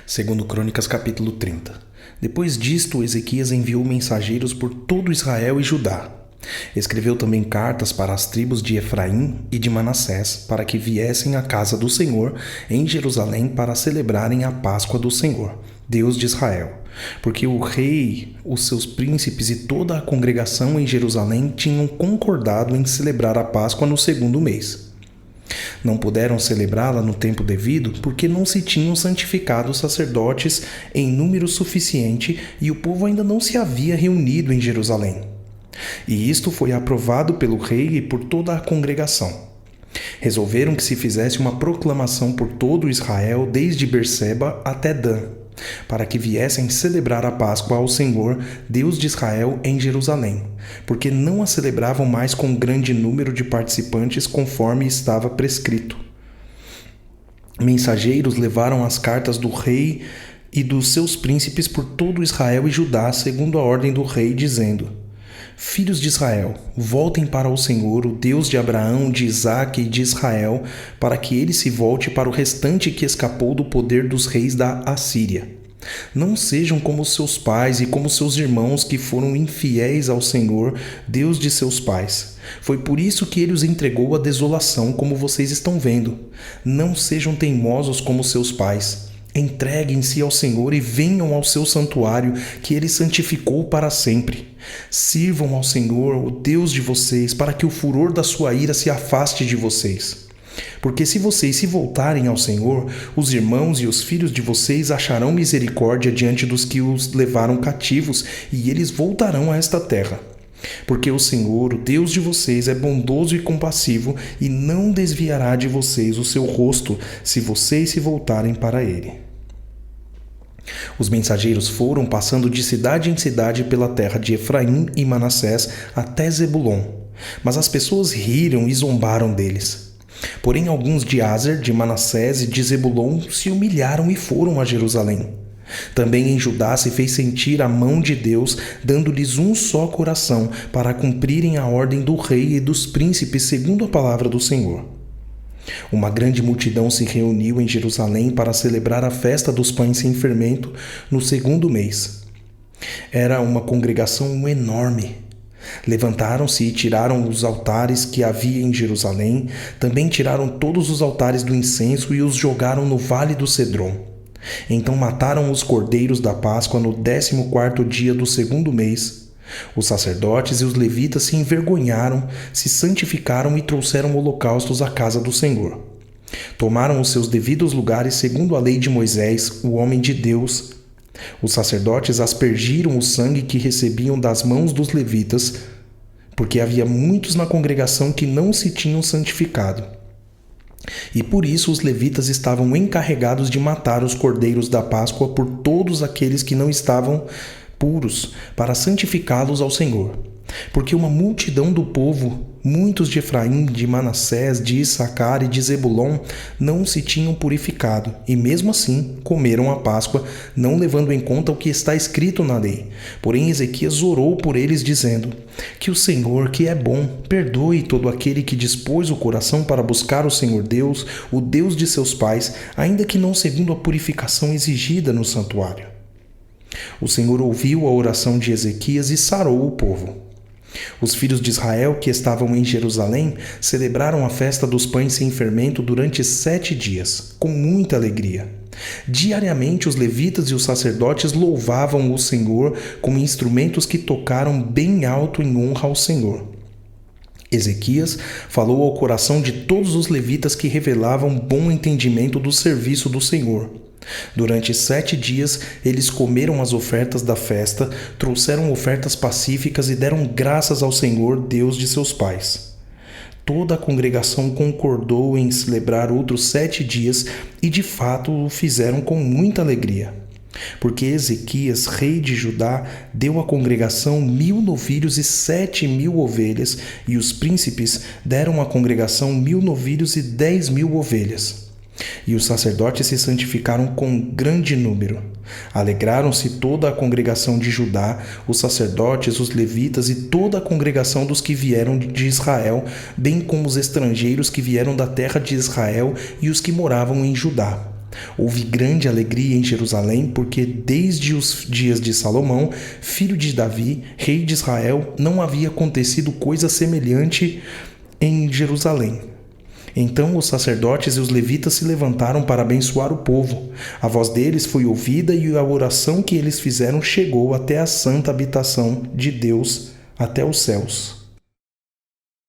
Segundo Crônicas capítulo 30. Depois disto, Ezequias enviou mensageiros por todo Israel e Judá. Escreveu também cartas para as tribos de Efraim e de Manassés, para que viessem à casa do Senhor em Jerusalém para celebrarem a Páscoa do Senhor, Deus de Israel. Porque o rei, os seus príncipes e toda a congregação em Jerusalém tinham concordado em celebrar a Páscoa no segundo mês. Não puderam celebrá-la no tempo devido, porque não se tinham santificado os sacerdotes em número suficiente e o povo ainda não se havia reunido em Jerusalém. E isto foi aprovado pelo rei e por toda a congregação. Resolveram que se fizesse uma proclamação por todo Israel, desde Berseba até Dan, para que viessem celebrar a Páscoa ao Senhor, Deus de Israel, em Jerusalém, porque não a celebravam mais com grande número de participantes conforme estava prescrito. Mensageiros levaram as cartas do rei e dos seus príncipes por todo Israel e Judá, segundo a ordem do rei, dizendo: Filhos de Israel, voltem para o Senhor, o Deus de Abraão, de Isaque e de Israel, para que ele se volte para o restante que escapou do poder dos reis da Assíria. Não sejam como seus pais e como seus irmãos que foram infiéis ao Senhor, Deus de seus pais. Foi por isso que ele os entregou à desolação, como vocês estão vendo. Não sejam teimosos como seus pais. Entreguem-se ao Senhor e venham ao seu santuário, que ele santificou para sempre. Sirvam ao Senhor, o Deus de vocês, para que o furor da sua ira se afaste de vocês. Porque se vocês se voltarem ao Senhor, os irmãos e os filhos de vocês acharão misericórdia diante dos que os levaram cativos, e eles voltarão a esta terra. Porque o Senhor, o Deus de vocês, é bondoso e compassivo, e não desviará de vocês o seu rosto, se vocês se voltarem para ele. Os mensageiros foram passando de cidade em cidade pela terra de Efraim e Manassés até Zebulon. Mas as pessoas riram e zombaram deles. Porém, alguns de Aser, de Manassés e de Zebulon se humilharam e foram a Jerusalém. Também em Judá se fez sentir a mão de Deus, dando-lhes um só coração, para cumprirem a ordem do rei e dos príncipes segundo a palavra do Senhor. Uma grande multidão se reuniu em Jerusalém para celebrar a festa dos pães sem fermento no segundo mês. Era uma congregação enorme. Levantaram-se e tiraram os altares que havia em Jerusalém, também tiraram todos os altares do incenso e os jogaram no vale do Cedron. Então mataram os cordeiros da Páscoa no 14º dia do segundo mês. Os sacerdotes e os levitas se envergonharam, se santificaram e trouxeram holocaustos à casa do Senhor. Tomaram os seus devidos lugares segundo a lei de Moisés, o homem de Deus. Os sacerdotes aspergiram o sangue que recebiam das mãos dos levitas, porque havia muitos na congregação que não se tinham santificado. E por isso os levitas estavam encarregados de matar os cordeiros da Páscoa por todos aqueles que não estavam puros, para santificá-los ao Senhor. Porque uma multidão do povo, muitos de Efraim, de Manassés, de Issacar e de Zebulon, não se tinham purificado, e mesmo assim comeram a Páscoa, não levando em conta o que está escrito na lei. Porém Ezequias orou por eles, dizendo: Que o Senhor, que é bom, perdoe todo aquele que dispôs o coração para buscar o Senhor Deus, o Deus de seus pais, ainda que não segundo a purificação exigida no santuário. O Senhor ouviu a oração de Ezequias e sarou o povo. Os filhos de Israel que estavam em Jerusalém celebraram a festa dos pães sem fermento durante 7 dias, com muita alegria. Diariamente os levitas e os sacerdotes louvavam o Senhor com instrumentos que tocaram bem alto em honra ao Senhor. Ezequias falou ao coração de todos os levitas que revelavam bom entendimento do serviço do Senhor. Durante 7 dias, eles comeram as ofertas da festa, trouxeram ofertas pacíficas e deram graças ao Senhor, Deus de seus pais. Toda a congregação concordou em celebrar outros 7 dias e, de fato, o fizeram com muita alegria. Porque Ezequias, rei de Judá, deu à congregação 1.000 novilhos e 7.000 ovelhas, e os príncipes deram à congregação 1.000 novilhos e 10.000 ovelhas. E os sacerdotes se santificaram com grande número. Alegraram-se toda a congregação de Judá, os sacerdotes, os levitas e toda a congregação dos que vieram de Israel, bem como os estrangeiros que vieram da terra de Israel e os que moravam em Judá. Houve grande alegria em Jerusalém, porque desde os dias de Salomão, filho de Davi, rei de Israel, não havia acontecido coisa semelhante em Jerusalém. Então os sacerdotes e os levitas se levantaram para abençoar o povo. A voz deles foi ouvida e a oração que eles fizeram chegou até a santa habitação de Deus, até os céus.